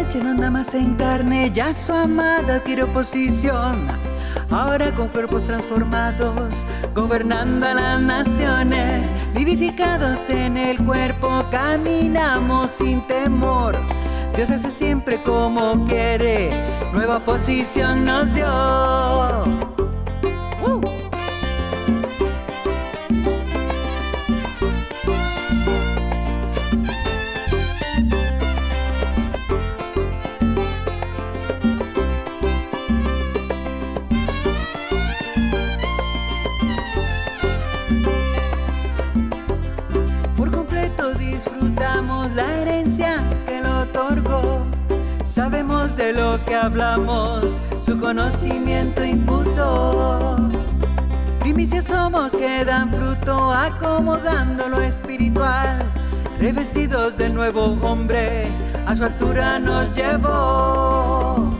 leche no anda más en carne, ya su amada adquirió posición. Ahora con cuerpos transformados, gobernando a las naciones, vivificados en el cuerpo, caminamos sin temor. Dios hace siempre como quiere, nueva posición nos dio. Disfrutamos la herencia que lo otorgó. Sabemos de lo que hablamos, su conocimiento imputó. Primicias somos que dan fruto, acomodando lo espiritual. Revestidos del nuevo hombre, a su altura nos llevó.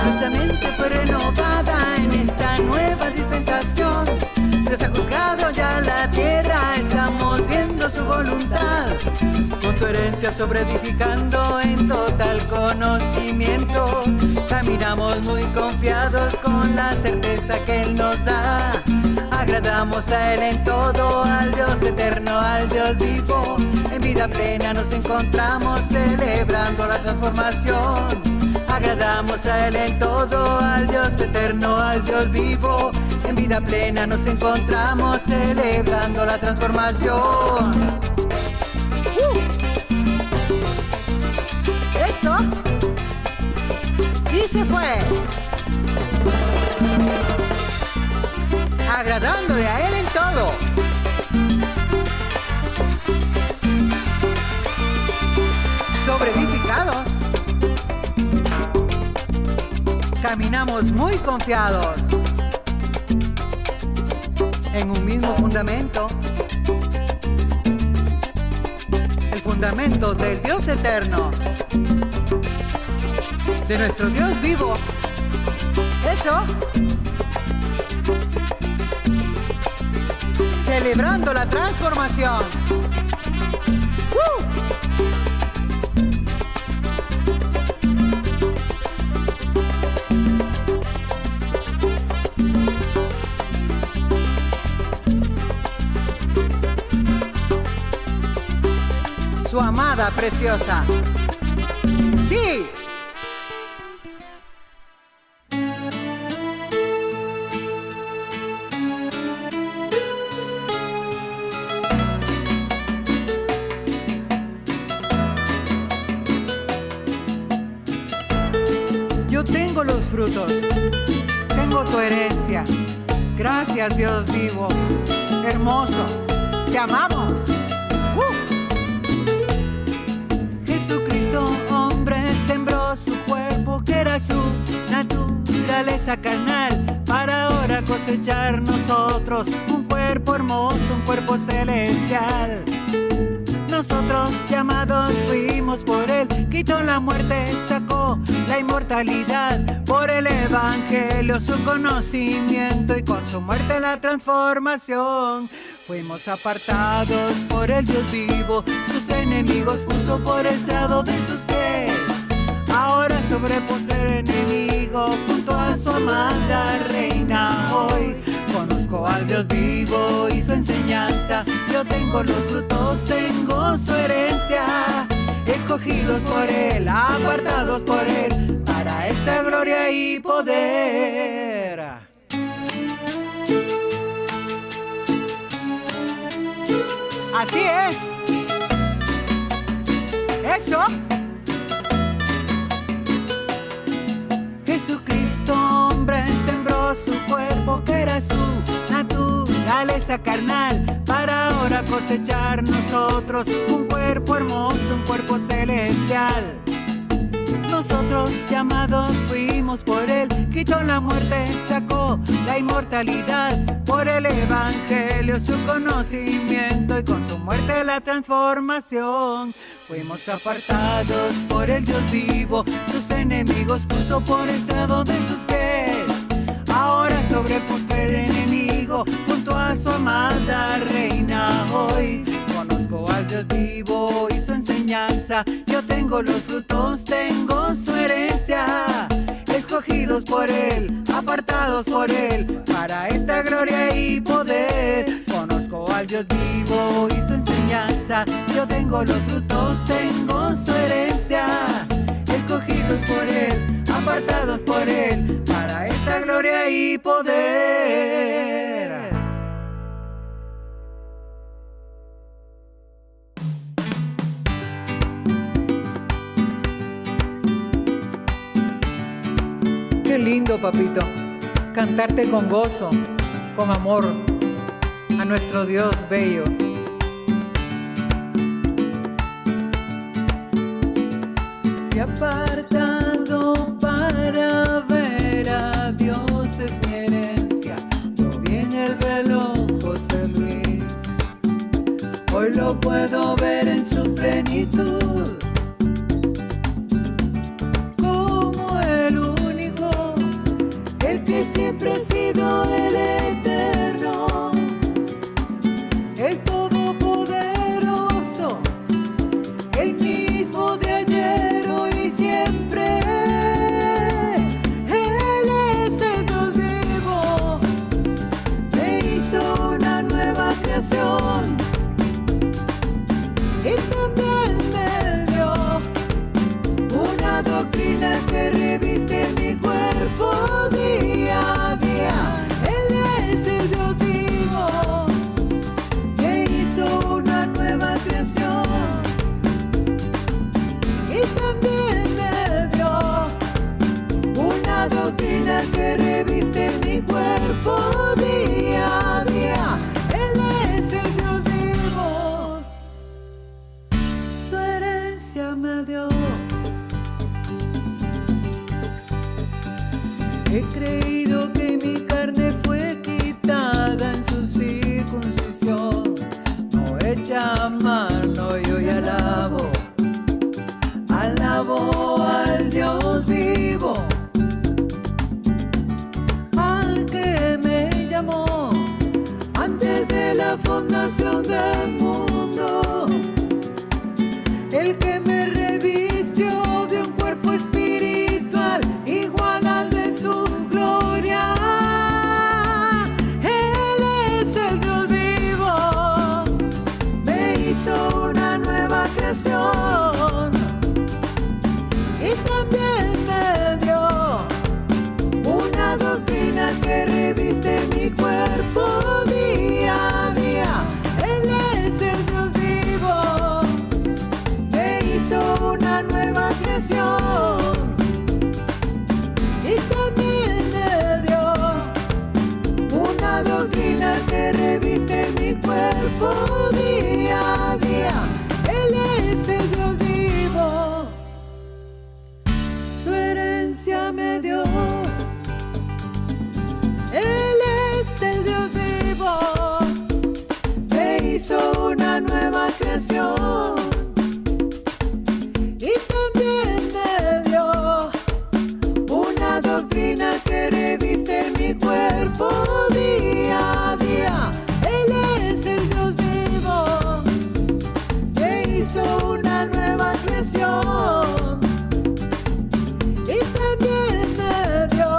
Nuestra mente fue renovada en esta nueva dispensación. Dios ha juzgado ya la tierra, estamos viendo su voluntad. Con tu herencia sobreedificando en total conocimiento, caminamos muy confiados con la certeza que Él nos da. Agradamos a Él en todo, al Dios eterno, al Dios vivo. En vida plena nos encontramos celebrando la transformación. Agradamos a Él en todo, al Dios eterno, al Dios vivo. En vida plena nos encontramos celebrando la transformación. Eso. Y se fue. Agradándole a Él en todo. Sobreedificados. Caminamos muy confiados en un mismo fundamento, el fundamento del Dios eterno, de nuestro Dios vivo. Eso, celebrando la transformación. Su amada preciosa. ¡Sí! Yo tengo los frutos, tengo tu herencia. Gracias, Dios vivo, hermoso, te amamos. Jesucristo, hombre, sembró su cuerpo, que era su naturaleza carnal, para ahora cosechar nosotros un cuerpo hermoso, un cuerpo celestial. Nosotros llamados fuimos por Él, quitó la muerte, sacó la inmortalidad. Por el evangelio, su conocimiento, y con su muerte la transformación. Fuimos apartados por el Dios vivo, sus enemigos puso por estrado de sus pies. Ahora sobre postrer enemigo, junto a su amada reina hoy. Conozco al Dios vivo y su enseñanza, yo tengo los frutos, tengo su herencia. Escogidos por Él, apartados por Él, para esta gloria y poder. Así es. Eso. Jesucristo, hombre, sembró su cuerpo, que era su naturaleza carnal, para ahora cosechar nosotros un cuerpo hermoso, un cuerpo celestial. Nosotros llamados fuimos por Él, quitó la muerte, sacó la inmortalidad. Por el evangelio, su conocimiento, y con su muerte la transformación. Fuimos apartados por el Dios vivo, sus enemigos puso por estrado de sus pies. Ahora sobre el postrer enemigo, a su amada reina hoy. Conozco al Dios vivo y su enseñanza. Yo tengo los frutos, tengo su herencia. Escogidos por Él, apartados por Él, para esta gloria y poder. Conozco al Dios vivo y su enseñanza. Yo tengo los frutos, tengo su herencia. Escogidos por Él, apartados por Él, para esta gloria y poder. Qué lindo, papito, cantarte con gozo, con amor, a nuestro Dios bello. Fui apartado para ver a Dios, es mi herencia. Yo vi en el velo José Luis. Hoy lo puedo ver en su plenitud, como el único, el que siempre ha sido el eterno, el todopoderoso, el mismo de ayer, hoy y siempre. Él es el Dios vivo, me hizo una nueva creación y también me dio una doctrina que reviste mi cuerpo día a día. Él es el Dios vivo, que hizo una nueva creación y también me dio una doctrina que reviste mi cuerpo día a día. Él es el Dios vivo, su herencia me dio. He creído que mi carne fue quitada en su circuncisión, no hecha a mano, y hoy alabo al Dios vivo, al que me llamó antes de la fundación del mundo, el que me revistió de un cuerpo espiritual igual al de su gloria. Él es el Dios vivo, me hizo una nueva creación y también me dio una doctrina que reviste mi cuerpo día a día. Él es el Dios vivo, me hizo una nueva creación y también me dio una doctrina que reviste mi cuerpo día a día. Él es el Dios vivo, su herencia me dio. Él es el Dios vivo, me hizo una nueva creación y también me dio una doctrina que reviste mi cuerpo día a día. Él es el Dios vivo, me hizo una nueva creación y también me dio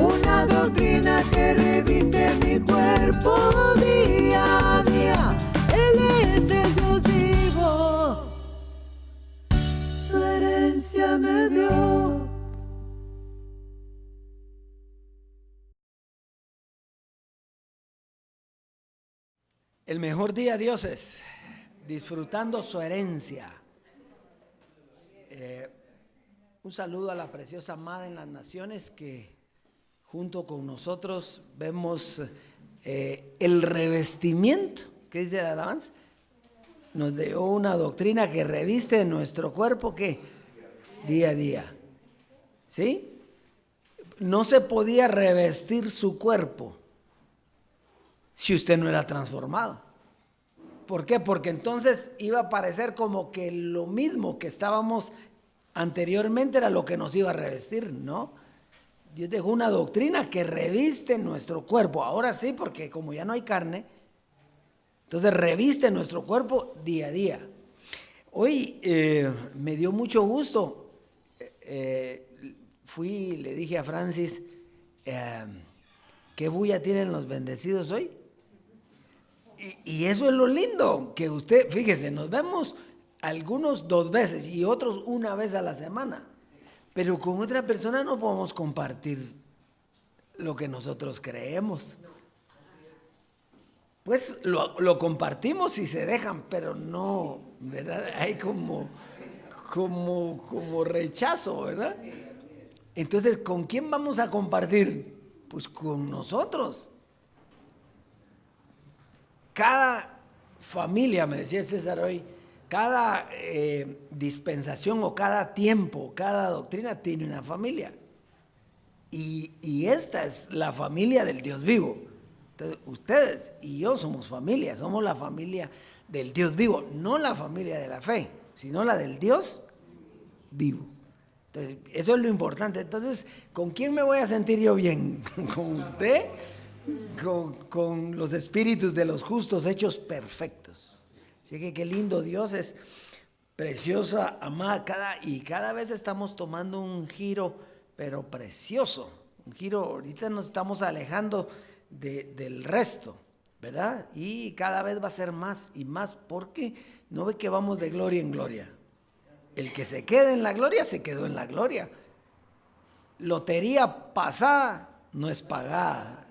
una doctrina que reviste mi cuerpo día a día. Él es el Dios vivo, su herencia me dio. El mejor día, dioses, disfrutando su herencia. Un saludo a la preciosa amada en las naciones que junto con nosotros vemos el revestimiento, que dice la alabanza, nos dio una doctrina que reviste nuestro cuerpo que día a día, ¿sí? No se podía revestir su cuerpo si usted no era transformado. ¿Por qué? Porque entonces iba a parecer como que lo mismo que estábamos anteriormente era lo que nos iba a revestir, ¿no? Dios dejó una doctrina que reviste nuestro cuerpo. Ahora sí, porque como ya no hay carne, entonces reviste nuestro cuerpo día a día. Hoy me dio mucho gusto. Le dije a Francis, ¿qué bulla tienen los bendecidos hoy? Y eso es lo lindo, que usted, fíjese, nos vemos algunos 2 veces y otros 1 vez a la semana. Pero con otra persona no podemos compartir lo que nosotros creemos. Pues lo compartimos si se dejan, pero no, ¿verdad? Hay como rechazo, ¿verdad? Entonces, ¿con quién vamos a compartir? Pues con nosotros. Cada familia, me decía César hoy, cada dispensación o cada tiempo, cada doctrina tiene una familia. Y esta es la familia del Dios vivo. Entonces, ustedes y yo somos familia, somos la familia del Dios vivo, no la familia de la fe, sino la del Dios vivo. Entonces, eso es lo importante. Entonces, ¿con quién me voy a sentir yo bien? ¿Con usted? Con los espíritus de los justos hechos perfectos. Así que qué lindo Dios es, preciosa, amada, cada vez estamos tomando un giro, pero precioso, un giro. Ahorita nos estamos alejando del resto, ¿verdad? Y cada vez va a ser más y más, porque no ve que vamos de gloria en gloria. El que se quede en la gloria, se quedó en la gloria. Lotería pasada no es pagada.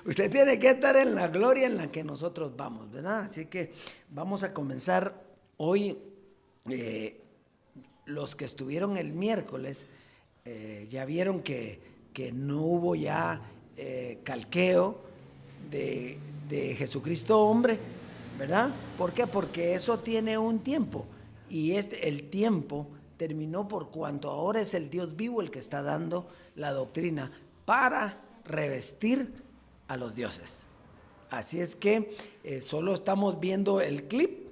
Usted tiene que estar en la gloria en la que nosotros vamos, ¿verdad? Así que vamos a comenzar hoy. Los que estuvieron el miércoles ya vieron que no hubo ya calqueo de Jesucristo hombre, ¿verdad? ¿Por qué? Porque eso tiene un tiempo, y el tiempo terminó por cuanto ahora es el Dios vivo el que está dando la doctrina para revestir a los dioses. Así es que solo estamos viendo el clip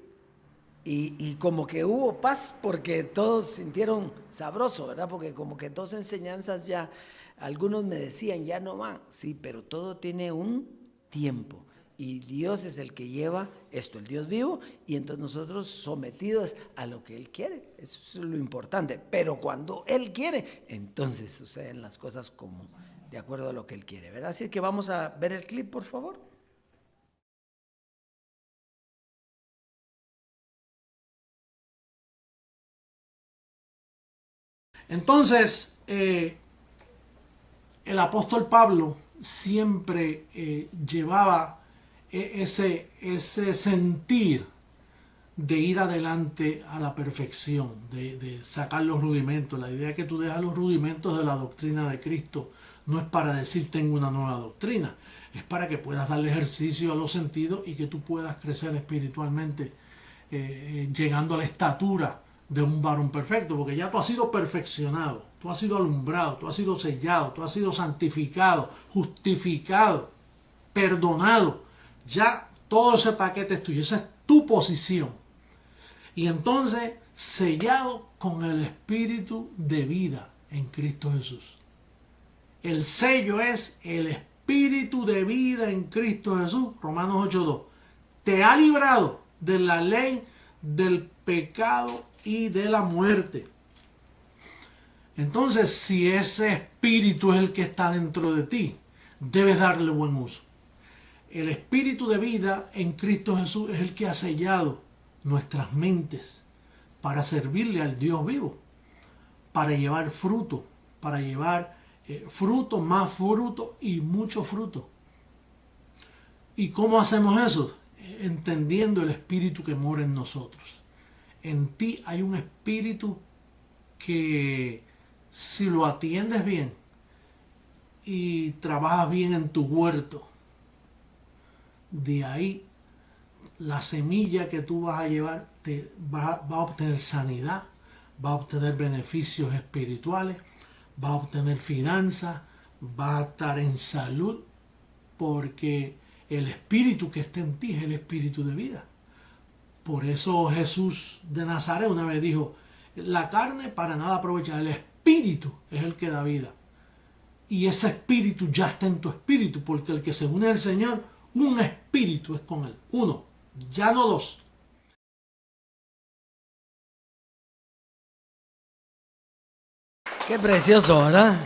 y como que hubo paz, porque todos sintieron sabroso, ¿verdad? Porque como que 2 enseñanzas ya, algunos me decían ya no van, sí, pero todo tiene un tiempo. Y Dios es el que lleva esto, el Dios vivo, y entonces nosotros sometidos a lo que Él quiere. Eso es lo importante. Pero cuando Él quiere, entonces suceden las cosas como de acuerdo a lo que Él quiere, ¿verdad? Así que vamos a ver el clip, por favor. Entonces, el apóstol Pablo siempre llevaba ese sentir de ir adelante a la perfección, de sacar los rudimentos. La idea que tú dejas los rudimentos de la doctrina de Cristo no es para decir tengo una nueva doctrina, es para que puedas darle ejercicio a los sentidos y que tú puedas crecer espiritualmente, llegando a la estatura de un varón perfecto, porque ya tú has sido perfeccionado, tú has sido alumbrado, tú has sido sellado, tú has sido santificado, justificado, perdonado. Ya todo ese paquete es tuyo, esa es tu posición. Y entonces sellado con el espíritu de vida en Cristo Jesús. El sello es el espíritu de vida en Cristo Jesús. Romanos 8:2. Te ha librado de la ley del pecado y de la muerte. Entonces, si ese espíritu es el que está dentro de ti, debes darle buen uso. El espíritu de vida en Cristo Jesús es el que ha sellado nuestras mentes para servirle al Dios vivo, para llevar fruto, para llevar fruto, más fruto y mucho fruto. ¿Y cómo hacemos eso? Entendiendo el espíritu que mora en nosotros. En ti hay un espíritu que, si lo atiendes bien y trabajas bien en tu huerto, de ahí la semilla que tú vas a llevar va a obtener sanidad, va a obtener beneficios espirituales, va a obtener finanzas, va a estar en salud, porque el espíritu que está en ti es el espíritu de vida. Por eso Jesús de Nazaret una vez dijo, La carne para nada aprovecha, el espíritu es el que da vida. Y ese espíritu ya está en tu espíritu, porque el que se une al Señor, un espíritu es con Él. Uno, ya no dos. Qué precioso, ¿verdad?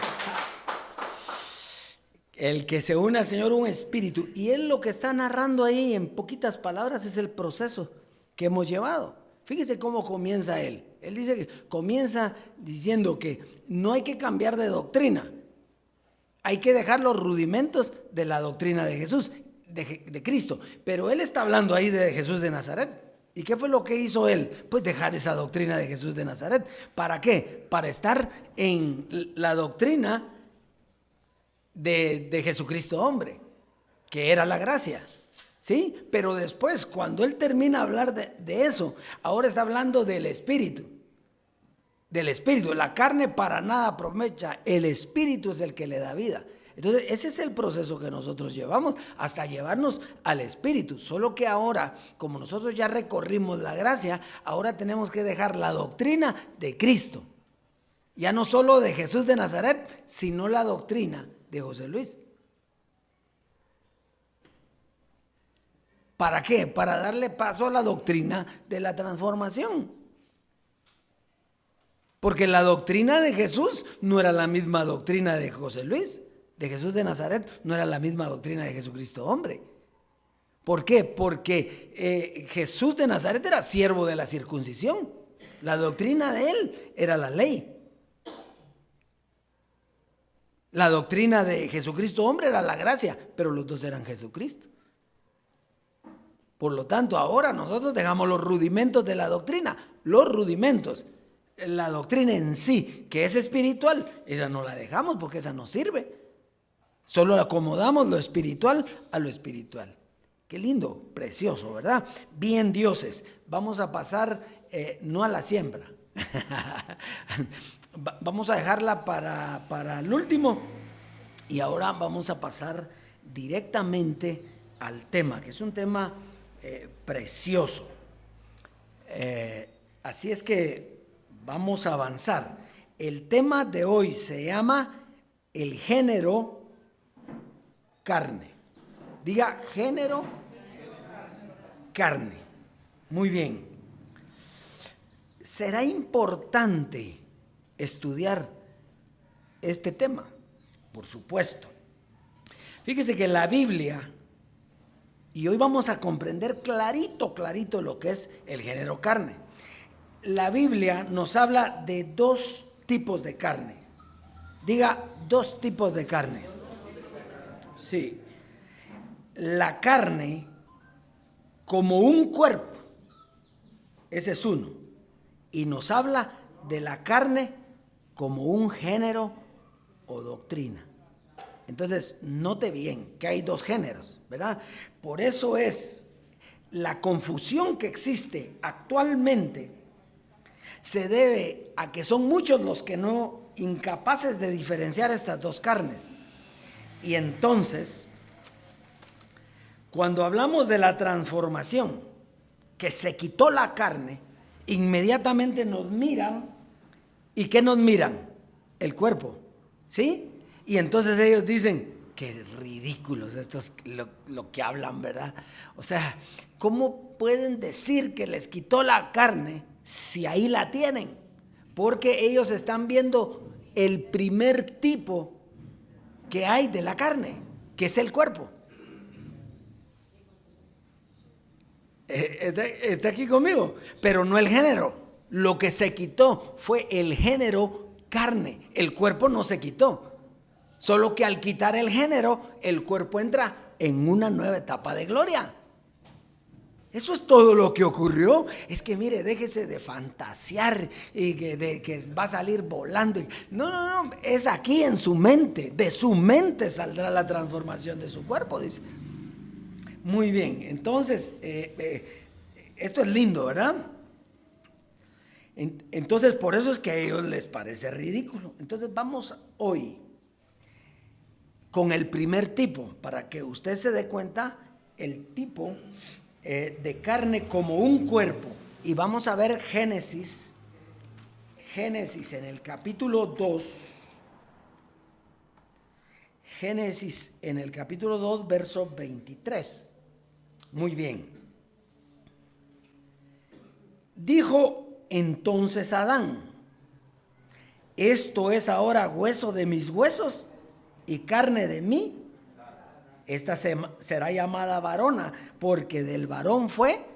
El que se une al Señor, un espíritu. Y él lo que está narrando ahí en poquitas palabras es el proceso que hemos llevado. Fíjese cómo comienza él. Él dice que comienza diciendo que no hay que cambiar de doctrina. Hay que dejar los rudimentos de la doctrina de Jesús, de Cristo. Pero él está hablando ahí de Jesús de Nazaret. ¿Y qué fue lo que hizo él? Pues dejar esa doctrina de Jesús de Nazaret. ¿Para qué? Para estar en la doctrina de Jesucristo hombre, que era la gracia. ¿Sí? Pero después, cuando él termina de hablar de eso, ahora está hablando del espíritu. Del espíritu. La carne para nada aprovecha. El espíritu es el que le da vida. Entonces, ese es el proceso que nosotros llevamos hasta llevarnos al espíritu. Solo que ahora, como nosotros ya recorrimos la gracia, ahora tenemos que dejar la doctrina de Cristo. Ya no solo de Jesús de Nazaret, sino la doctrina de José Luis. ¿Para qué? Para darle paso a la doctrina de la transformación. Porque la doctrina de Jesús no era la misma doctrina de José Luis. De Jesús de Nazaret no era la misma doctrina de Jesucristo hombre. ¿Por qué? Porque Jesús de Nazaret era siervo de la circuncisión. La doctrina de él era la ley. La doctrina de Jesucristo hombre era la gracia, pero los dos eran Jesucristo. Por lo tanto, ahora nosotros dejamos los rudimentos de la doctrina, los rudimentos. La doctrina en sí, que es espiritual, esa no la dejamos porque esa no sirve. Solo acomodamos lo espiritual a lo espiritual. Qué lindo, precioso, ¿verdad? Bien, dioses. Vamos a pasar, no a la siembra. Vamos a dejarla para el último. Y ahora vamos a pasar directamente al tema, que es un tema precioso. Así es que vamos a avanzar. El tema de hoy se llama el género carne. Diga género carne. Muy bien. Será importante estudiar este tema, por supuesto. Fíjese que la Biblia, y hoy vamos a comprender clarito lo que es el género carne. La Biblia nos habla de dos tipos de carne. Diga, dos tipos de carne. Sí. La carne como un cuerpo, ese es uno. Y nos habla de la carne como un género o doctrina. Entonces, note bien que hay dos géneros, ¿verdad? Por eso es la confusión que existe actualmente se debe a que son muchos los que no incapaces de diferenciar estas dos carnes. Y entonces, cuando hablamos de la transformación, que se quitó la carne, inmediatamente nos miran. ¿Y qué nos miran? El cuerpo, ¿sí? Y entonces ellos dicen, qué ridículos estos lo que hablan, ¿verdad? O sea, ¿cómo pueden decir que les quitó la carne si ahí la tienen? Porque ellos están viendo el primer tipo que hay de la carne, que es el cuerpo. ¿Está aquí conmigo? Pero no el género. Lo que se quitó fue el género carne. El cuerpo no se quitó. Solo que al quitar el género, el cuerpo entra en una nueva etapa de gloria. Eso es todo lo que ocurrió. Es que mire, déjese de fantasear y que va a salir volando. No, es aquí en su mente. De su mente saldrá la transformación de su cuerpo, dice. Muy bien, entonces, esto es lindo, ¿verdad? Entonces, por eso es que a ellos les parece ridículo. Entonces, vamos hoy con el primer tipo, para que usted se dé cuenta el tipo de carne como un cuerpo. Y vamos a ver Génesis Génesis en el capítulo 2. Génesis en el capítulo 2, verso 23. Muy bien. Dijo entonces Adán: esto es ahora hueso de mis huesos y carne de mí. Esta será llamada varona, porque del varón fue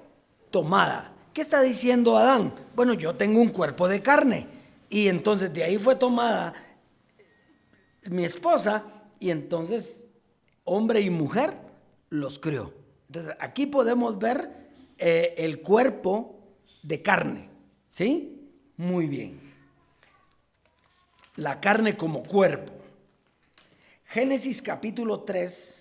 tomada. ¿Qué está diciendo Adán? Bueno, yo tengo un cuerpo de carne, y entonces de ahí fue tomada mi esposa, y entonces hombre y mujer los crió. Entonces aquí podemos ver el cuerpo de carne, ¿sí? Muy bien. La carne como cuerpo. Génesis capítulo 3.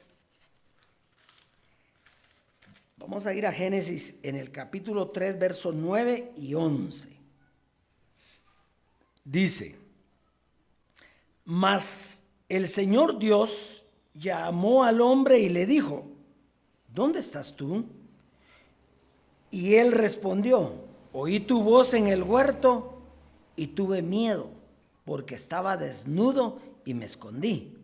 Vamos a ir a Génesis en el capítulo 3, versos 9 y 11. Dice: mas el Señor Dios llamó al hombre y le dijo: ¿dónde estás tú? Y él respondió: oí tu voz en el huerto y tuve miedo, porque estaba desnudo y me escondí.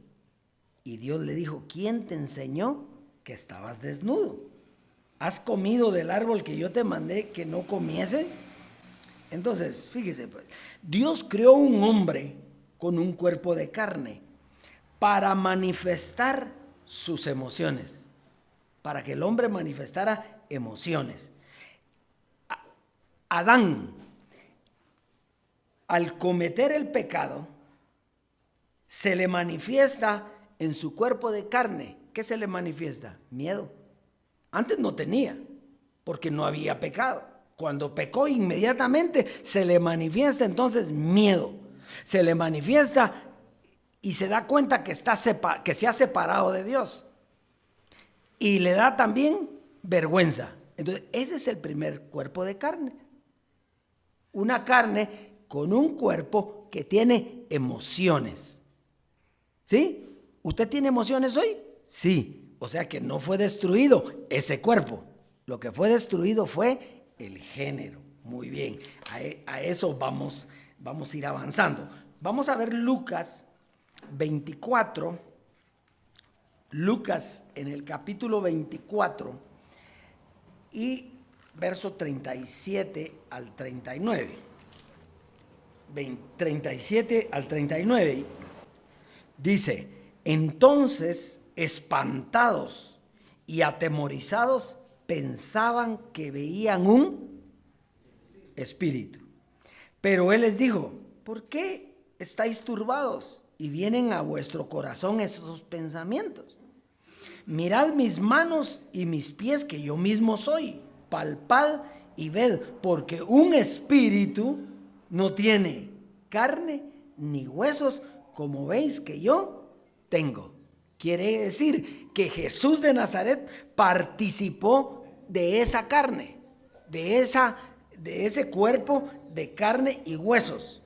Y Dios le dijo: ¿quién te enseñó que estabas desnudo? ¿Has comido del árbol que yo te mandé que no comieses? Entonces, fíjese, pues, Dios creó un hombre con un cuerpo de carne para manifestar sus emociones, para que el hombre manifestara emociones. Adán, al cometer el pecado, se le manifiesta en su cuerpo de carne. ¿Qué se le manifiesta? Miedo. Antes no tenía, porque no había pecado. Cuando pecó, inmediatamente se le manifiesta entonces miedo. Se le manifiesta y se da cuenta que se ha separado de Dios. Y le da también vergüenza. Entonces, ese es el primer cuerpo de carne. Una carne con un cuerpo que tiene emociones. ¿Sí? ¿Usted tiene emociones hoy? Sí. O sea que no fue destruido ese cuerpo. Lo que fue destruido fue el género. Muy bien. A eso vamos a ir avanzando. Vamos a ver Lucas 24. Lucas en el capítulo 24 y verso 37 al 39. 37 al 39. Dice: entonces, espantados y atemorizados, pensaban que veían un espíritu. Pero él les dijo: ¿por qué estáis turbados y vienen a vuestro corazón esos pensamientos? Mirad mis manos y mis pies, que yo mismo soy. Palpad y ved, porque un espíritu no tiene carne ni huesos, como veis que yo tengo. Quiere decir que Jesús de Nazaret participó de esa carne, de ese cuerpo de carne y huesos.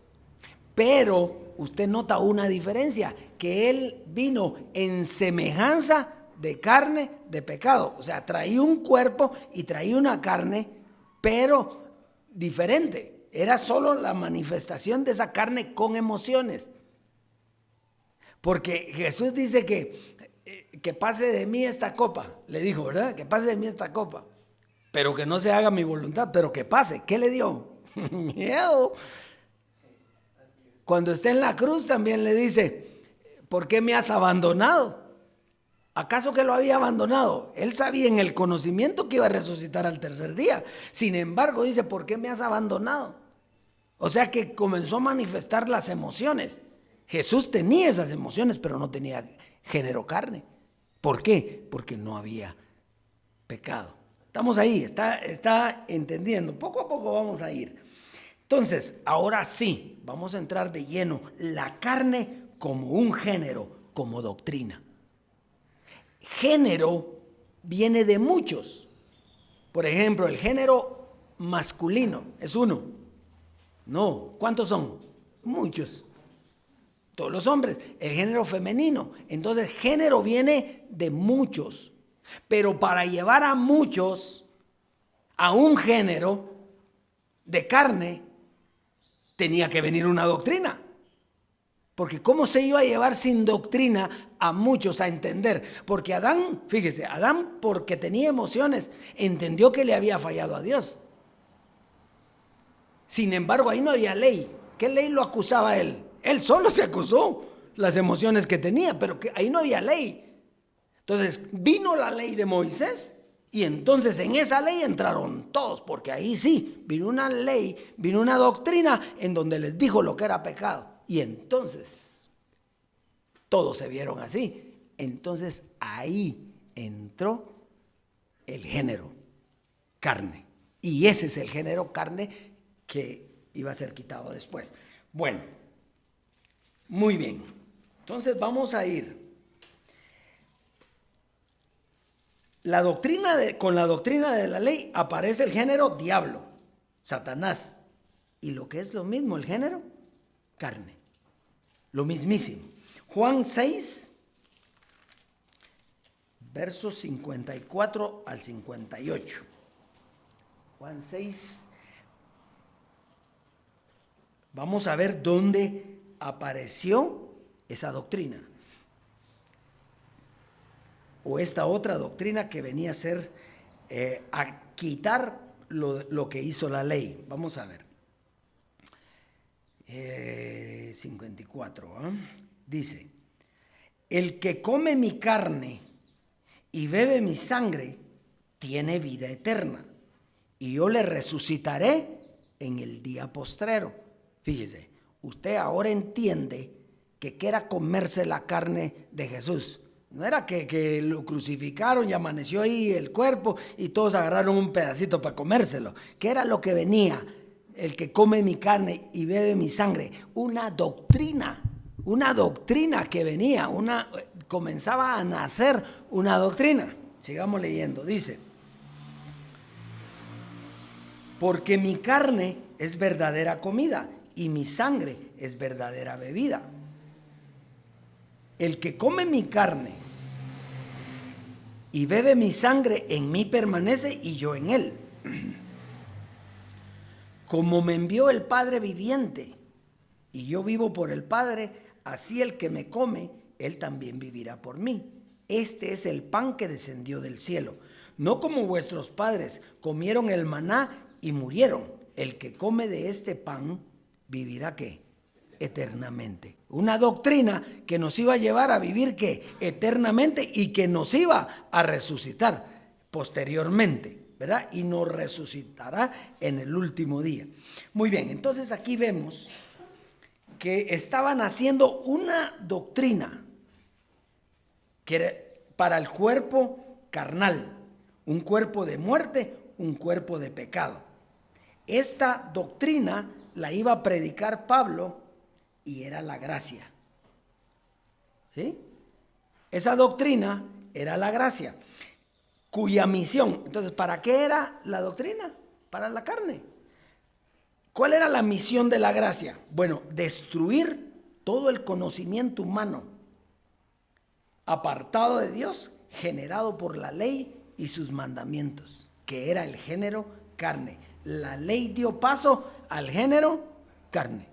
Pero usted nota una diferencia, que él vino en semejanza de carne de pecado. O sea, traía un cuerpo y traía una carne, pero diferente. Era solo la manifestación de esa carne con emociones. Porque Jesús dice que pase de mí esta copa. Le dijo, ¿verdad? Que pase de mí esta copa. Pero que no se haga mi voluntad, pero que pase. ¿Qué le dio? Miedo. Cuando está en la cruz también le dice: ¿por qué me has abandonado? ¿Acaso que lo había abandonado? Él sabía en el conocimiento que iba a resucitar al tercer día. Sin embargo, dice: ¿por qué me has abandonado? O sea que comenzó a manifestar las emociones. Jesús tenía esas emociones, pero no tenía género carne. ¿Por qué? Porque no había pecado. Estamos ahí, está entendiendo. Poco a poco vamos a ir. Entonces, ahora sí, vamos a entrar de lleno. La carne como un género, como doctrina. Género viene de muchos. Por ejemplo, el género masculino es uno. No, ¿cuántos son? Muchos. Todos los hombres. El género femenino. Entonces, género viene de muchos. Pero para llevar a muchos a un género de carne, tenía que venir una doctrina. Porque ¿cómo se iba a llevar sin doctrina a muchos a entender? Porque Adán, fíjese, Adán porque tenía emociones, entendió que le había fallado a Dios. Sin embargo, ahí no había ley. ¿Qué ley lo acusaba a él? Él solo se acusó las emociones que tenía, pero que ahí no había ley. Entonces vino la ley de Moisés y entonces en esa ley entraron todos, porque ahí sí, vino una ley, vino una doctrina en donde les dijo lo que era pecado. Y entonces todos se vieron así. Entonces ahí entró el género carne. Y ese es el género carne que iba a ser quitado después. Bueno, muy bien. Entonces vamos a ir. Con la doctrina de la ley aparece el género diablo, Satanás. Y lo que es lo mismo, el género carne. Lo mismísimo. Juan 6, versos 54 al 58. Juan 6. Vamos a ver dónde apareció esa doctrina. O esta otra doctrina que venía a ser a quitar lo que hizo la ley. Vamos a ver. 54. Dice: el que come mi carne y bebe mi sangre tiene vida eterna, y yo le resucitaré en el día postrero. Fíjese, usted ahora entiende que era comerse la carne de Jesús. No era que lo crucificaron y amaneció ahí el cuerpo y todos agarraron un pedacito para comérselo. ¿Qué era lo que venía? El que come mi carne y bebe mi sangre. Una doctrina que venía, comenzaba a nacer una doctrina. Sigamos leyendo, dice: porque mi carne es verdadera comida y mi sangre es verdadera bebida. El que come mi carne y bebe mi sangre en mí permanece y yo en él. Como me envió el Padre viviente y yo vivo por el Padre, así el que me come, él también vivirá por mí. Este es el pan que descendió del cielo. No como vuestros padres comieron el maná y murieron. El que come de este pan vivirá ¿qué? Eternamente. Una doctrina que nos iba a llevar a vivir ¿qué? Eternamente, y que nos iba a resucitar posteriormente, ¿verdad? Y nos resucitará en el último día. Muy bien, entonces aquí vemos que estaban haciendo una doctrina que era para el cuerpo carnal, un cuerpo de muerte, un cuerpo de pecado. Esta doctrina la iba a predicar Pablo y era la gracia. ¿Sí? Esa doctrina era la gracia, cuya misión. Entonces, ¿para qué era la doctrina? Para la carne. ¿Cuál era la misión de la gracia? Bueno, destruir todo el conocimiento humano apartado de Dios, generado por la ley y sus mandamientos, que era el género carne. La ley dio paso al género carne.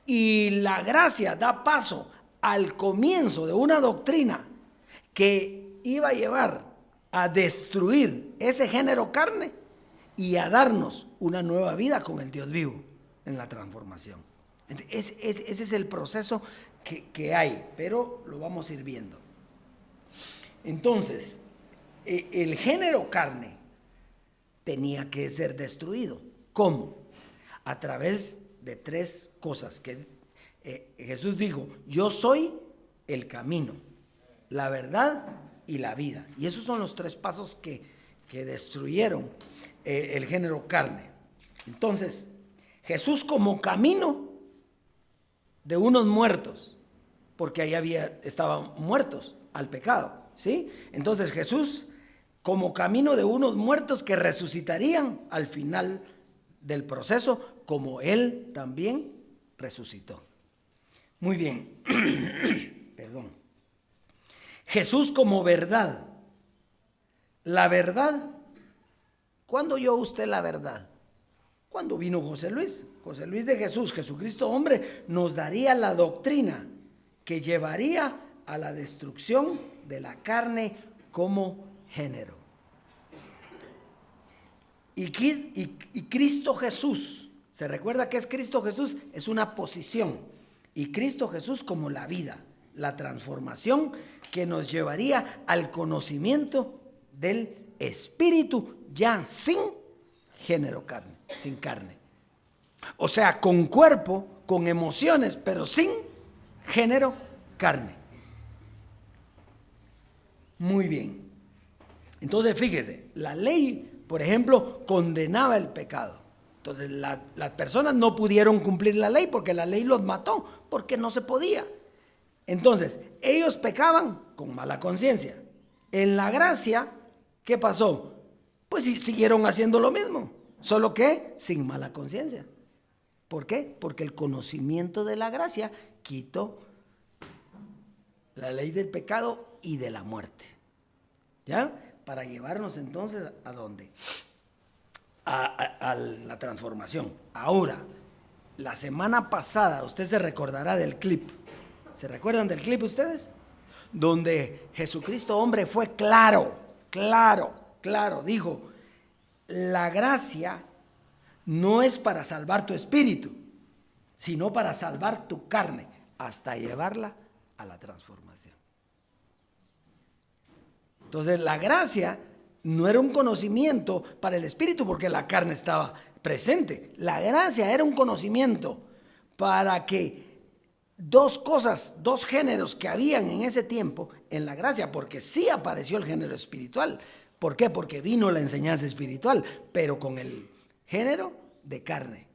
Y la gracia da paso al comienzo de una doctrina que iba a llevar a destruir ese género carne y a darnos una nueva vida con el Dios vivo en la transformación. Ese es el proceso que hay, pero lo vamos a ir viendo. Entonces, el género carne tenía que ser destruido. ¿Cómo? A través de tres cosas que Jesús dijo: yo soy el camino, la verdad y la vida. Y esos son los tres pasos que destruyeron el género carne. Entonces, Jesús como camino de unos muertos, porque ahí estaban muertos al pecado, ¿sí? Entonces Jesús como camino de unos muertos que resucitarían al final del proceso, como Él también resucitó. Muy bien. Perdón. Jesús como verdad. La verdad. ¿Cuándo oyó usted la verdad? cuando vino José Luis de Jesús, Jesucristo hombre, nos daría la doctrina que llevaría a la destrucción de la carne como género. Y Cristo Jesús, ¿se recuerda qué es Cristo Jesús? Es una posición. Y Cristo Jesús como la vida, la transformación que nos llevaría al conocimiento del Espíritu ya sin género carne, sin carne. O sea, con cuerpo, con emociones, pero sin género carne. Muy bien. Entonces, fíjese, la ley, por ejemplo, condenaba el pecado. Entonces, las personas no pudieron cumplir la ley porque la ley los mató, porque no se podía. Entonces, ellos pecaban con mala conciencia. En la gracia, ¿qué pasó? Pues siguieron haciendo lo mismo, solo que sin mala conciencia. ¿Por qué? Porque el conocimiento de la gracia quitó la ley del pecado y de la muerte. ¿Ya? Para llevarnos entonces ¿a dónde? A la transformación. Ahora, la semana pasada, usted se recordará del clip. ¿Se recuerdan del clip ustedes? Donde Jesucristo hombre fue claro, dijo, la gracia no es para salvar tu espíritu, sino para salvar tu carne, hasta llevarla a la transformación. Entonces, la gracia no era un conocimiento para el espíritu porque la carne estaba presente. La gracia era un conocimiento para que dos cosas, dos géneros que habían en ese tiempo en la gracia, porque sí apareció el género espiritual. ¿Por qué? Porque vino la enseñanza espiritual, pero con el género de carne.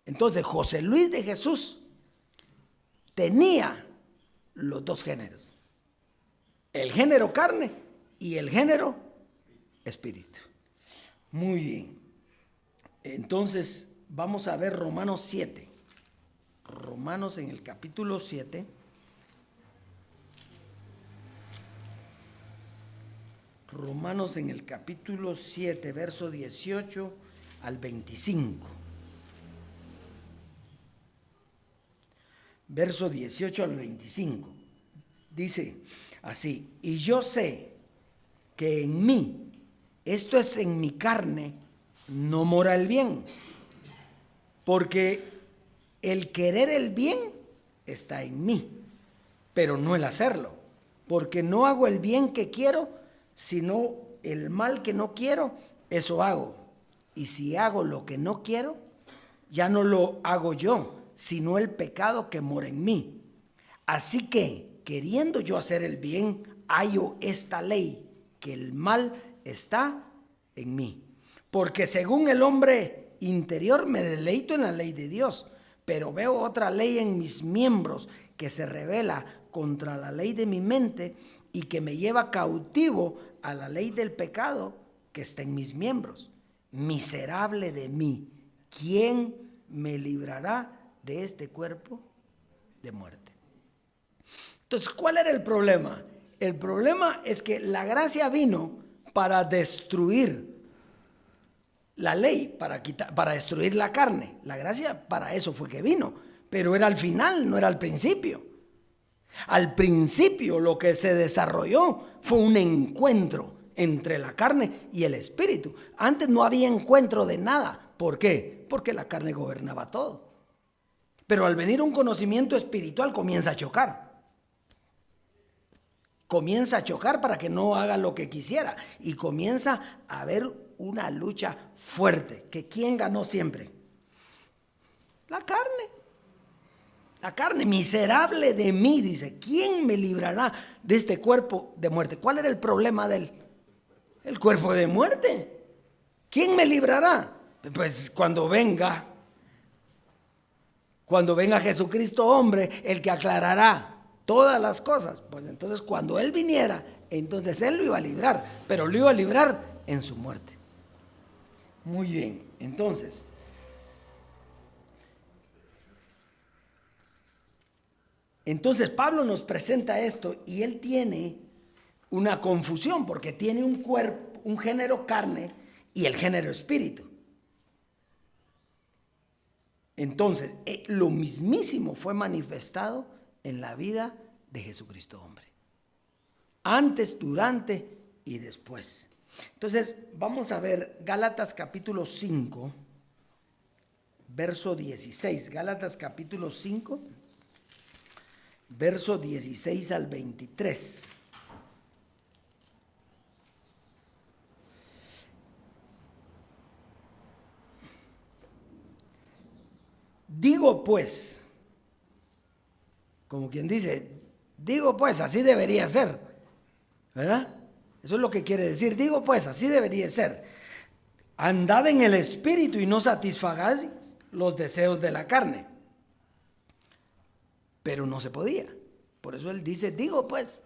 Entonces, José Luis de Jesús tenía los dos géneros, el género carne y el género espíritu. Muy bien. Entonces, vamos a ver Romanos 7. Romanos en el capítulo 7. Romanos en el capítulo 7, verso 18 al 25. Verso 18 al 25. Dice así: y yo sé que en mí, esto es en mi carne, no mora el bien, porque el querer el bien está en mí, pero no el hacerlo, porque no hago el bien que quiero, sino el mal que no quiero, eso hago. Y si hago lo que no quiero, ya no lo hago yo, sino el pecado que mora en mí. Así que, queriendo yo hacer el bien, hallo esta ley, que el mal está en mí. Porque según el hombre interior me deleito en la ley de Dios, pero veo otra ley en mis miembros que se rebela contra la ley de mi mente y que me lleva cautivo a la ley del pecado que está en mis miembros. Miserable de mí, ¿quién me librará de este cuerpo de muerte? Entonces, ¿cuál era el problema? El problema es que la gracia vino para destruir la ley, para destruir la carne. La gracia para eso fue que vino, pero era al final, no era al principio. Al principio lo que se desarrolló fue un encuentro entre la carne y el espíritu. Antes no había encuentro de nada. ¿Por qué? Porque la carne gobernaba todo. Pero al venir un conocimiento espiritual comienza a chocar. Comienza a chocar para que no haga lo que quisiera. Y comienza a haber una lucha fuerte. ¿Que quién ganó siempre? La carne. La carne, miserable de mí, dice, ¿quién me librará de este cuerpo de muerte? ¿Cuál era el problema de él? El cuerpo de muerte. ¿Quién me librará? Pues cuando venga Jesucristo hombre, el que aclarará todas las cosas. Pues entonces cuando él viniera, entonces él lo iba a librar, pero lo iba a librar en su muerte. Muy bien, entonces Pablo nos presenta esto y él tiene una confusión porque tiene un cuerpo, un género carne y el género espíritu. Entonces, lo mismísimo fue manifestado en la vida de Jesucristo hombre. Antes, durante y después. Entonces, vamos a ver Gálatas capítulo 5, verso 16. Gálatas capítulo 5, verso 16 al 23. Digo pues, como quien dice, digo pues, así debería ser, ¿verdad? Eso es lo que quiere decir. Digo pues, así debería ser. Andad en el espíritu y no satisfagáis los deseos de la carne. Pero no se podía. Por eso él dice, digo pues,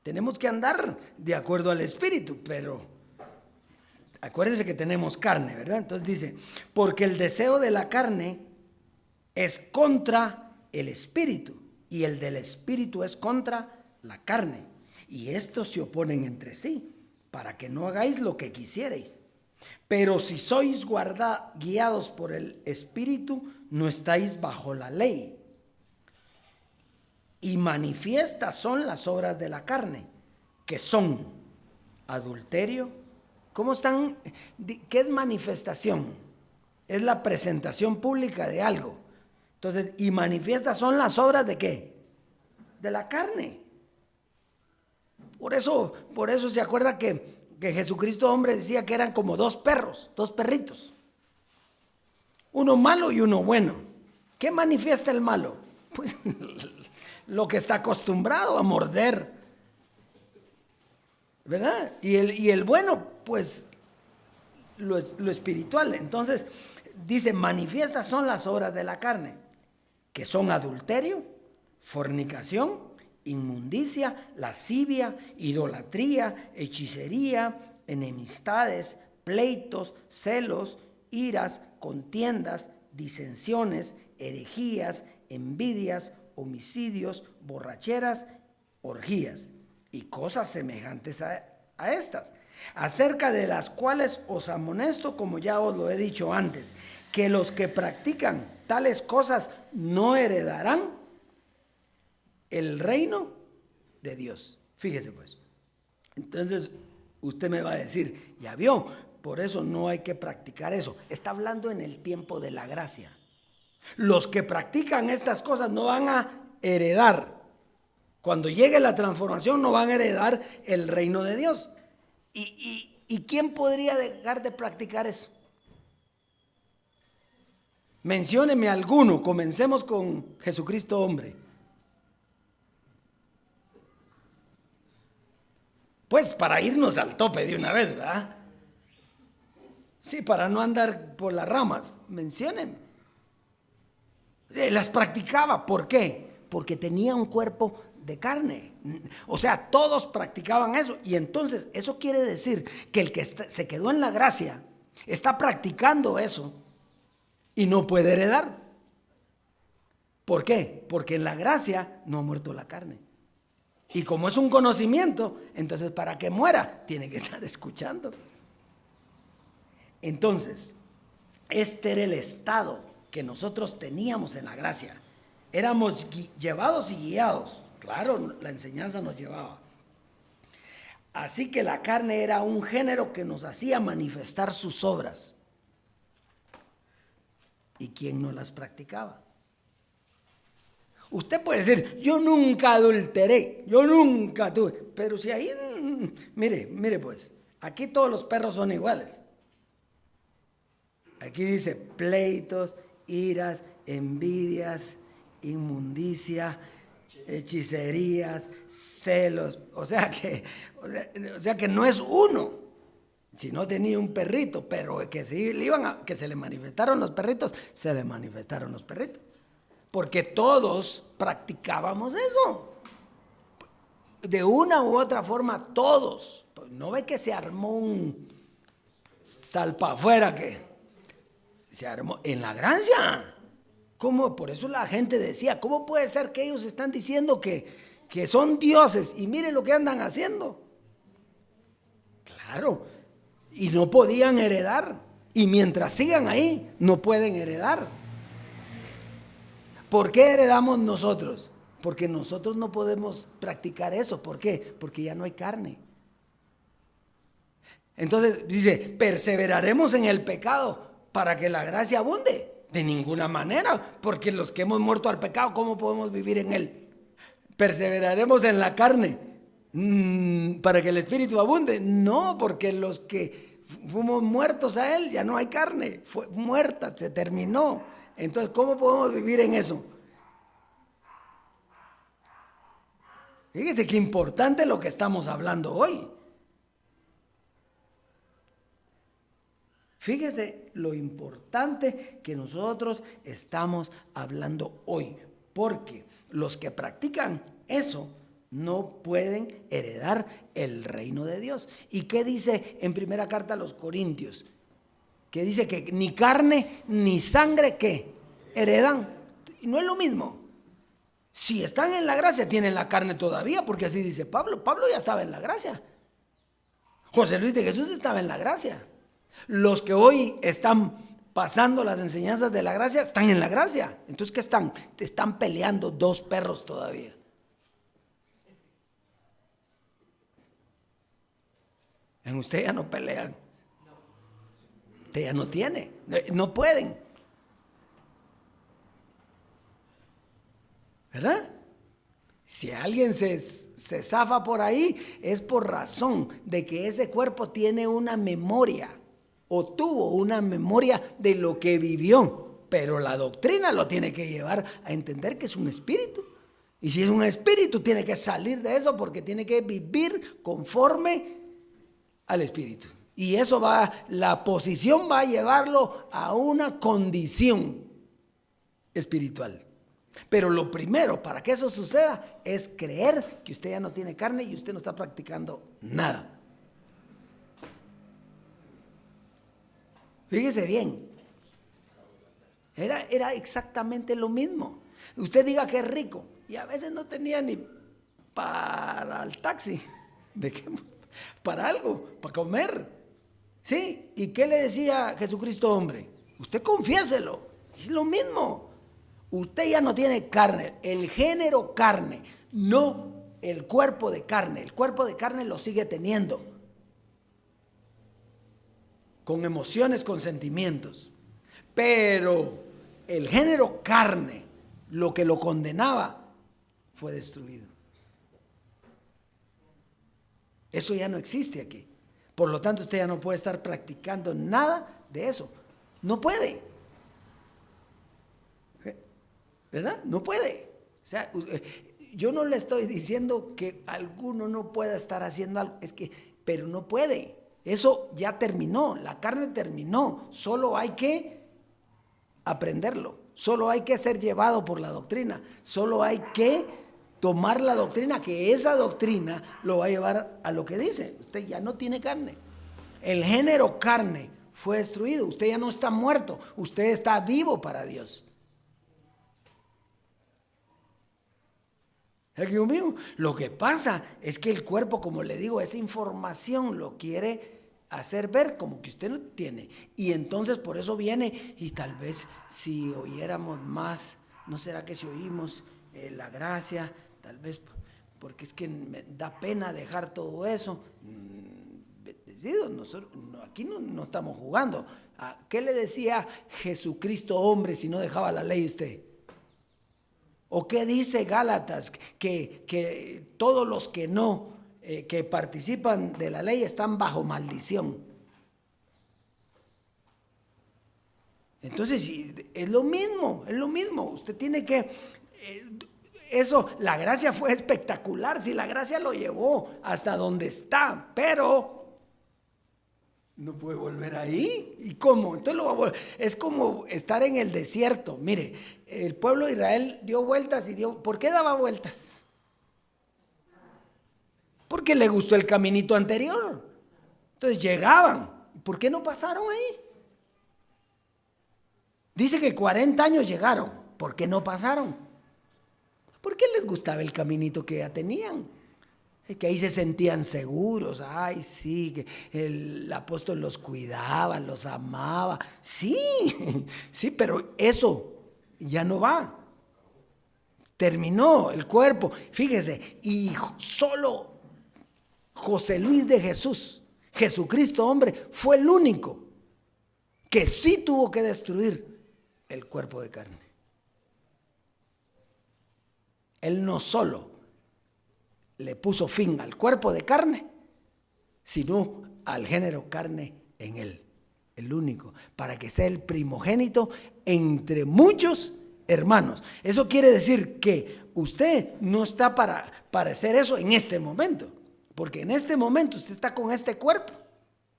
tenemos que andar de acuerdo al espíritu, pero acuérdense que tenemos carne, ¿verdad? Entonces dice, porque el deseo de la carne es contra el espíritu y el del espíritu es contra la carne. Y estos se oponen entre sí para que no hagáis lo que quisierais. Pero si sois guiados por el espíritu, no estáis bajo la ley. Y manifiestas son las obras de la carne, que son adulterio. ¿Cómo están? ¿Qué es manifestación? Es la presentación pública de algo. Entonces, y manifiestas son las obras ¿de qué? De la carne. Por eso se acuerda que Jesucristo hombre decía que eran como dos perros, dos perritos. Uno malo y uno bueno. ¿Qué manifiesta el malo? Pues lo que está acostumbrado a morder, ¿verdad? Y el bueno, pues lo espiritual. Entonces, dice, manifiestas son las obras de la carne, que son adulterio, fornicación, inmundicia, lascivia, idolatría, hechicería, enemistades, pleitos, celos, iras, contiendas, disensiones, herejías, envidias, homicidios, borracheras, orgías y cosas semejantes a estas, acerca de las cuales os amonesto, como ya os lo he dicho antes, que los que practican tales cosas no heredarán el reino de Dios. Fíjese pues. Entonces usted me va a decir, ya vio, por eso no hay que practicar eso. Está hablando en el tiempo de la gracia. Los que practican estas cosas no van a heredar. Cuando llegue la transformación no van a heredar el reino de Dios. ¿Y quién podría dejar de practicar eso? Mencióneme alguno. Comencemos con Jesucristo hombre. Pues para irnos al tope de una vez, ¿verdad? Sí, para no andar por las ramas. Menciónenme. Las practicaba. ¿Por qué? Porque tenía un cuerpo de carne. O sea, todos practicaban eso. Y entonces eso quiere decir que el que se quedó en la gracia está practicando eso y no puede heredar. ¿Por qué? Porque en la gracia no ha muerto la carne. Y como es un conocimiento, entonces para que muera tiene que estar escuchando. Entonces, este era el estado que nosotros teníamos en la gracia. Éramos llevados y guiados. Claro, la enseñanza nos llevaba. Así que la carne era un género que nos hacía manifestar sus obras. ¿Y quién no las practicaba? Usted puede decir, yo nunca adulteré, yo nunca tuve. Pero si ahí, mire pues, aquí todos los perros son iguales. Aquí dice pleitos, iras, envidias, inmundicia, hechicerías, celos. O sea que no es uno. Si no tenía un perrito, pero que se le manifestaron los perritos, se le manifestaron los perritos. Porque todos practicábamos eso. De una u otra forma, todos. ¿No ve que se armó un salpa afuera que se armó en la gracia? ¿Cómo? Por eso la gente decía, ¿cómo puede ser que ellos están diciendo que son dioses y miren lo que andan haciendo? Claro, y no podían heredar. Y mientras sigan ahí, no pueden heredar. ¿Por qué heredamos nosotros? Porque nosotros no podemos practicar eso. ¿Por qué? Porque ya no hay carne. Entonces dice, perseveraremos en el pecado para que la gracia abunde. De ninguna manera, porque los que hemos muerto al pecado, ¿cómo podemos vivir en él? Perseveraremos en la carne para que el espíritu abunde. No, porque los que fuimos muertos a él, ya no hay carne, fue muerta, se terminó. Entonces, ¿cómo podemos vivir en eso? Fíjense qué importante lo que estamos hablando hoy. Fíjese lo importante que nosotros estamos hablando hoy, porque los que practican eso no pueden heredar el reino de Dios. ¿Y qué dice en primera carta a los Corintios? Que dice que ni carne ni sangre ¿qué? Heredan. Y no es lo mismo. Si están en la gracia, tienen la carne todavía, porque así dice Pablo. Pablo ya estaba en la gracia. José Luis de Jesús estaba en la gracia. Los que hoy están pasando las enseñanzas de la gracia están en la gracia. Entonces, ¿qué están? Están peleando dos perros todavía. En usted ya no pelean. Usted ya no tiene. No pueden. ¿Verdad? Si alguien se zafa por ahí, es por razón de que ese cuerpo tiene una memoria o tuvo una memoria de lo que vivió, pero la doctrina lo tiene que llevar a entender que es un espíritu. Y si es un espíritu, tiene que salir de eso porque tiene que vivir conforme al espíritu. Y eso la posición va a llevarlo a una condición espiritual. Pero lo primero para que eso suceda es creer que usted ya no tiene carne y usted no está practicando nada. Fíjese bien, era exactamente lo mismo. Usted diga que es rico y a veces no tenía ni para el taxi, para algo, para comer. ¿Sí? ¿Y qué le decía Jesucristo hombre? Usted confiéselo, es lo mismo. Usted ya no tiene carne, el género carne, no el cuerpo de carne. El cuerpo de carne lo sigue teniendo, con emociones, con sentimientos. Pero el género carne, lo que lo condenaba, fue destruido. Eso ya no existe aquí. Por lo tanto, usted ya no puede estar practicando nada de eso. No puede. ¿Verdad? No puede. O sea, yo no le estoy diciendo que alguno no pueda estar haciendo algo, pero no puede. Eso ya terminó, la carne terminó. Solo hay que aprenderlo. Solo hay que ser llevado por la doctrina. Solo hay que tomar la doctrina, que esa doctrina lo va a llevar a lo que dice. Usted ya no tiene carne. El género carne fue destruido. Usted ya no está muerto. Usted está vivo para Dios. Lo que pasa es que el cuerpo, como le digo, esa información lo quiere hacer ver como que usted no tiene. Y entonces por eso viene, y tal vez si oyéramos más, ¿no será que si oímos la gracia? Tal vez, porque es que me da pena dejar todo eso. Bendecido, nosotros aquí no estamos jugando. ¿Qué le decía Jesucristo hombre si no dejaba la ley usted? ¿O qué dice Gálatas? Que todos los que no, que participan de la ley están bajo maldición. Entonces, es lo mismo, es lo mismo. Usted tiene que, eso, la gracia fue espectacular, si la gracia lo llevó hasta donde está, pero no puede volver ahí. ¿Y cómo? Entonces es como estar en el desierto. Mire, el pueblo de Israel dio vueltas y ¿por qué daba vueltas? Porque le gustó el caminito anterior. Entonces llegaban. ¿Por qué no pasaron ahí? Dice que 40 años llegaron. ¿Por qué no pasaron? Porque les gustaba el caminito que ya tenían. Que ahí se sentían seguros. Ay, sí, que el apóstol los cuidaba, los amaba. Sí, sí, pero eso ya no va. terminó el cuerpo. Fíjese, y solo José Luis de Jesús, Jesucristo hombre, fue el único que sí tuvo que destruir el cuerpo de carne. Él no solo le puso fin al cuerpo de carne, sino al género carne en él, el único, para que sea el primogénito entre muchos hermanos. Eso quiere decir que usted no está para hacer eso en este momento, porque en este momento usted está con este cuerpo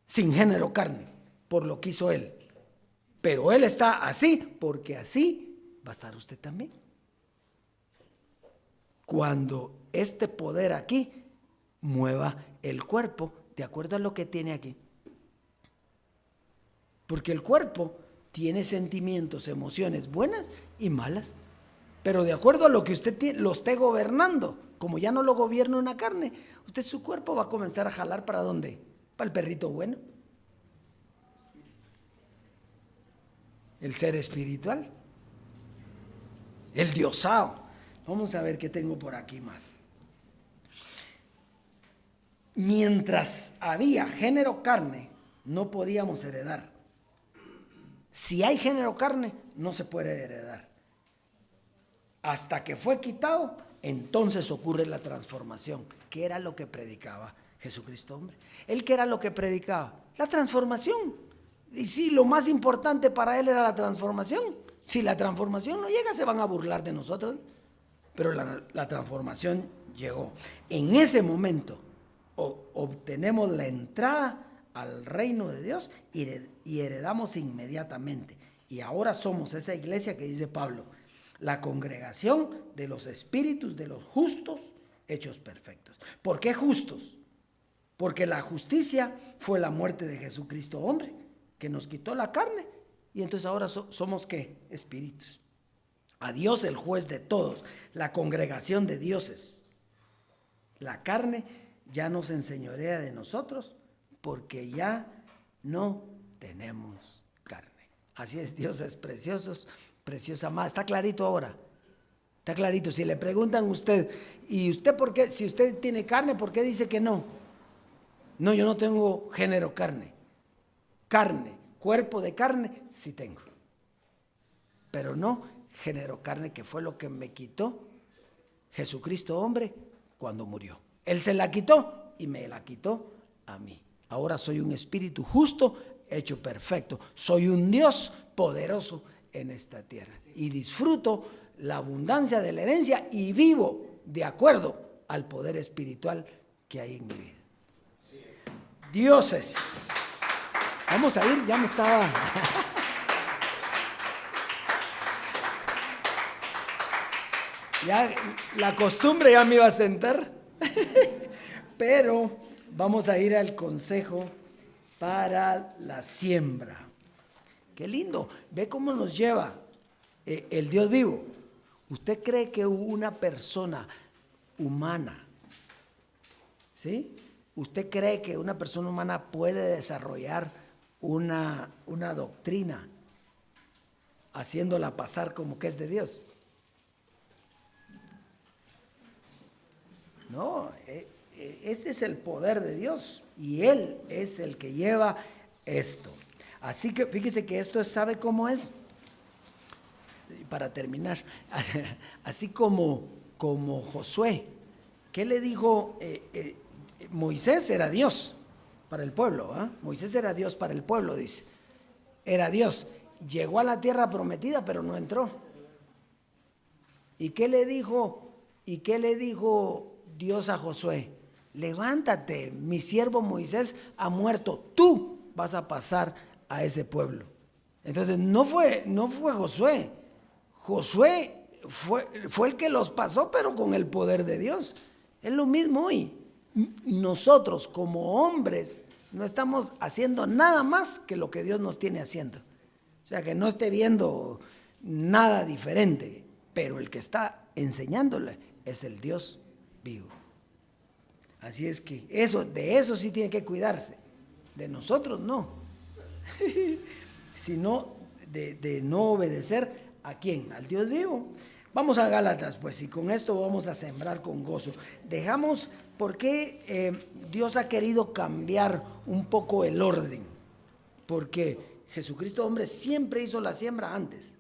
sin género carne, por lo que hizo él. Pero él está así, porque así va a estar usted también. Cuando este poder aquí mueva el cuerpo de acuerdo a lo que tiene aquí. Porque el cuerpo tiene sentimientos, emociones buenas y malas. Pero de acuerdo a lo que usted lo esté gobernando, como ya no lo gobierna una carne, usted su cuerpo va a comenzar a jalar ¿para dónde? Para el perrito bueno. El ser espiritual. El diosao. Vamos a ver qué tengo por aquí más. Mientras había género carne, no podíamos heredar. Si hay género carne, no se puede heredar. Hasta que fue quitado, entonces ocurre la transformación, que era lo que predicaba Jesucristo hombre. ¿Él qué era lo que predicaba? La transformación. Y sí, lo más importante para él era la transformación. Si la transformación no llega, se van a burlar de nosotros. Pero la transformación llegó. En ese momento obtenemos la entrada al reino de Dios y heredamos inmediatamente. Y ahora somos esa iglesia que dice Pablo, la congregación de los espíritus de los justos hechos perfectos. ¿Por qué justos? Porque la justicia fue la muerte de Jesucristo hombre, que nos quitó la carne. Y entonces ahora somos ¿qué? Espíritus. A Dios el juez de todos, la congregación de dioses. La carne ya nos enseñorea de nosotros porque ya no tenemos carne. Así es, dioses preciosos, preciosa amada. ¿Está clarito ahora? Está clarito. Si le preguntan a usted, ¿y usted por qué? Si usted tiene carne, ¿por qué dice que no? No, yo no tengo género carne. Carne, cuerpo de carne, sí tengo. Pero no género carne, que fue lo que me quitó Jesucristo hombre cuando murió. Él se la quitó y me la quitó a mí. Ahora soy un espíritu justo, hecho perfecto. Soy un Dios poderoso en esta tierra. Y disfruto la abundancia de la herencia y vivo de acuerdo al poder espiritual que hay en mi vida. Dioses. Vamos a ir, ya me estaba... Ya la costumbre ya me iba a sentar, pero vamos a ir al consejo para la siembra. Qué lindo, ve cómo nos lleva el Dios vivo. ¿Usted cree que una persona humana, ¿sí? ¿Usted cree que una persona humana puede desarrollar una doctrina haciéndola pasar como que es de Dios? No, este es el poder de Dios y Él es el que lleva esto. Así que fíjese que esto ¿sabe cómo es? Para terminar, así como Josué, ¿qué le dijo? Moisés era Dios para el pueblo, ¿eh? Moisés era Dios para el pueblo, dice. Era Dios. Llegó a la tierra prometida, pero no entró. ¿Y qué le dijo? Dios a Josué? Levántate, mi siervo Moisés ha muerto, tú vas a pasar a ese pueblo. Entonces no fue Josué. Josué fue el que los pasó, pero con el poder de Dios. Es lo mismo hoy. Nosotros como hombres no estamos haciendo nada más que lo que Dios nos tiene haciendo. O sea, que no esté viendo nada diferente, pero el que está enseñándole es el Dios vivo. Así es que de eso sí tiene que cuidarse. De nosotros no. Sino de no obedecer ¿a quién? Al Dios vivo. Vamos a Gálatas, pues, y con esto vamos a sembrar con gozo. Dejamos, ¿por qué Dios ha querido cambiar un poco el orden? Porque Jesucristo, hombre, siempre hizo la siembra antes.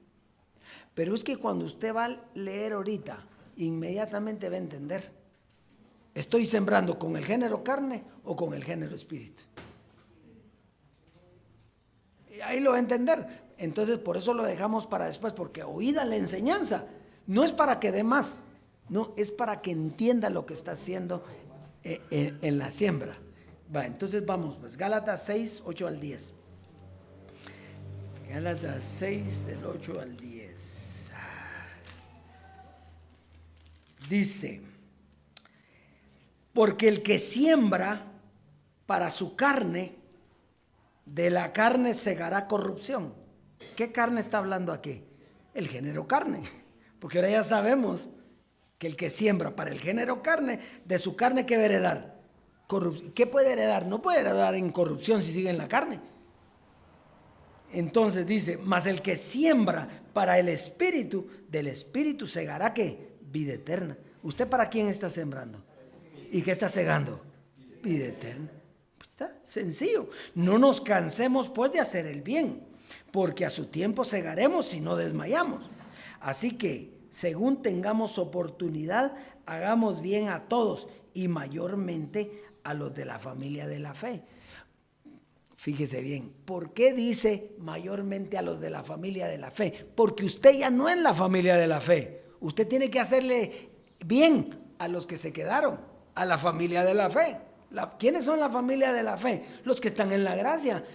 Pero es que cuando usted va a leer ahorita, inmediatamente va a entender. ¿Estoy sembrando con el género carne o con el género espíritu? Y ahí lo va a entender. Entonces, por eso lo dejamos para después, porque oída la enseñanza. No es para que dé más, no, es para que entienda lo que está haciendo en la siembra. Va, entonces vamos, pues Gálatas 6, 8 al 10. Gálatas 6, del 8 al 10. Dice, porque el que siembra para su carne, de la carne segará corrupción. ¿Qué carne está hablando aquí? El género carne. Porque ahora ya sabemos que el que siembra para el género carne, de su carne, ¿qué va a heredar? ¿Qué puede heredar? No puede heredar en corrupción si sigue en la carne. Entonces dice, mas el que siembra para el espíritu, del espíritu segará ¿qué? Vida eterna. ¿Usted para quién está sembrando? ¿Y qué está segando? Vida eterna. Pues está sencillo. No nos cansemos pues de hacer el bien, porque a su tiempo segaremos si no desmayamos. Así que, según tengamos oportunidad, hagamos bien a todos y mayormente a los de la familia de la fe. Fíjese bien, ¿por qué dice mayormente a los de la familia de la fe? Porque usted ya no es la familia de la fe. Usted tiene que hacerle bien a los que se quedaron, a la familia de la fe. ¿Quiénes son la familia de la fe? Los que están en la gracia.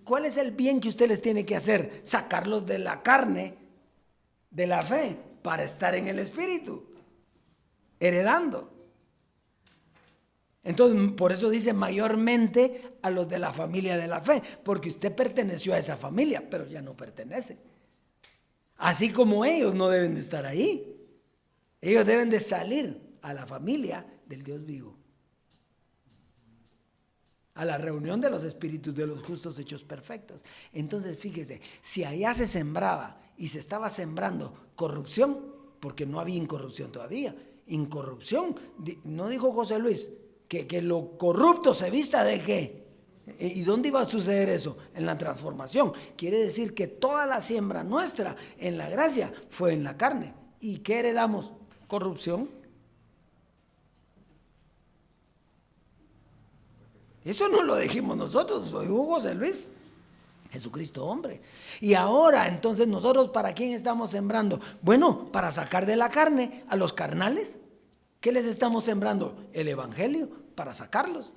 ¿Cuál es el bien que usted les tiene que hacer? Sacarlos de la carne, de la fe, para estar en el espíritu, heredando. Entonces, por eso dice mayormente a los de la familia de la fe, porque usted perteneció a esa familia, pero ya no pertenece. Así como ellos no deben de estar ahí. Ellos deben de salir a la familia del Dios vivo, a la reunión de los espíritus de los justos hechos perfectos. Entonces, fíjese, si allá se sembraba y se estaba sembrando corrupción, porque no había incorrupción todavía. Incorrupción, no dijo José Luis, que lo corrupto se vista de qué. ¿Y dónde iba a suceder eso? En la transformación. Quiere decir que toda la siembra nuestra en la gracia fue en la carne. ¿Y qué heredamos? Corrupción. Eso no lo dijimos nosotros, lo dijo José Luis. Jesucristo, hombre. Y ahora, entonces, nosotros, ¿para quién estamos sembrando? Bueno, para sacar de la carne a los carnales. ¿Qué les estamos sembrando? El evangelio, para sacarlos.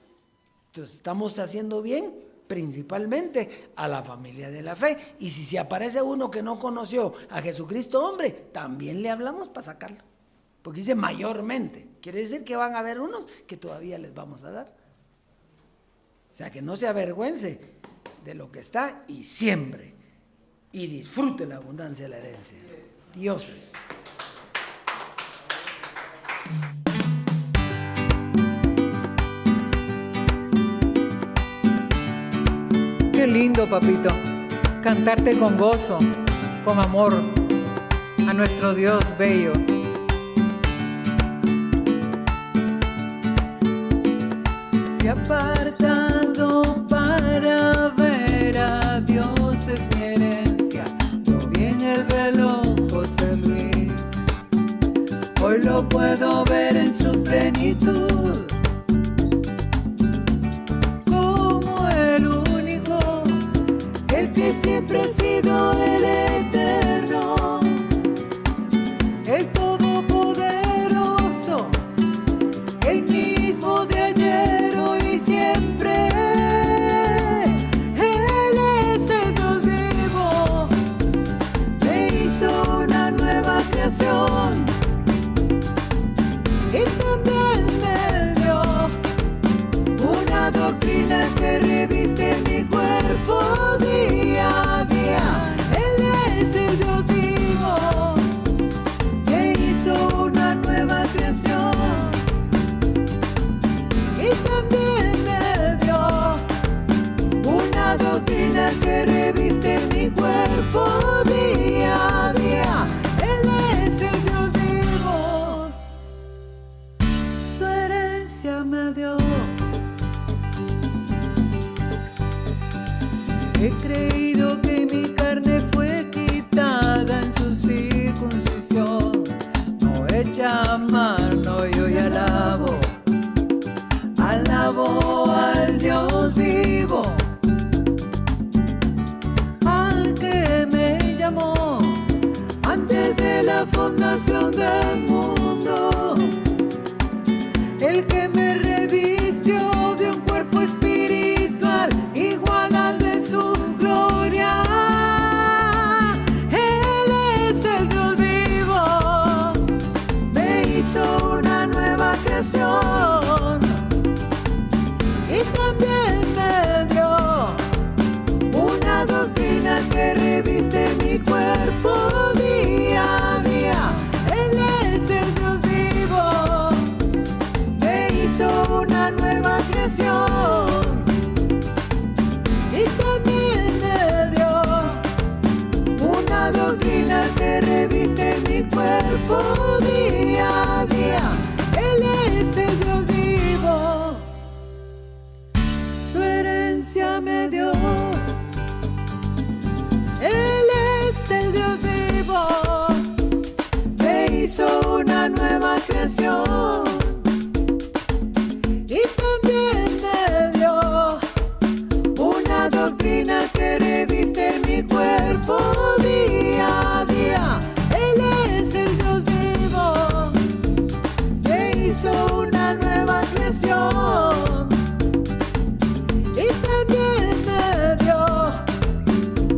Entonces, estamos haciendo bien principalmente a la familia de la fe. Y si se aparece uno que no conoció a Jesucristo, hombre, también le hablamos para sacarlo. Porque dice mayormente. Quiere decir que van a haber unos que todavía les vamos a dar. O sea, que no se avergüence de lo que está y siembre y disfrute la abundancia de la herencia. Dioses. Qué lindo, papito, cantarte con gozo, con amor a nuestro Dios bello. Y apartado para ver a Dios es mi herencia. Lo vi en el reloj, José Luis. Hoy lo puedo ver en su plenitud, como el único, el que siempre ha sido el eterno, el todopoderoso, el mismo de ayer, hoy y siempre. Él es el Dios vivo, me hizo una nueva creación y también me dio una doctrina que reviste mi cuerpo día a día. Él es el Dios vivo, que hizo una nueva creación y también me dio una doctrina que reviste mi cuerpo día a día. Él es el Dios hecha a mano, y hoy alabo al Dios vivo, al que me llamó antes de la fundación del mundo, el que me revistió de un cuerpo espiritual igual al de su gloria. Él es el Dios vivo, me hizo una nueva creación y también me dio una doctrina que reviste mi cuerpo día a día. Él es el Dios vivo, me hizo una nueva creación y también me dio una doctrina que reviste mi cuerpo día a día. Él es el Dios vivo, su herencia me dio. Él es el Dios vivo, me hizo una nueva creación y también me dio una doctrina que reviste mi cuerpo día a día. Él es el Dios vivo, me hizo una nueva creación y también me dio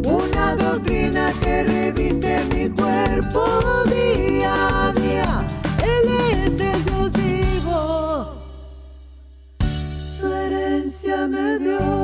una doctrina que reviste mi cuerpo día a día. Él es el Dios vivo, su herencia me dio.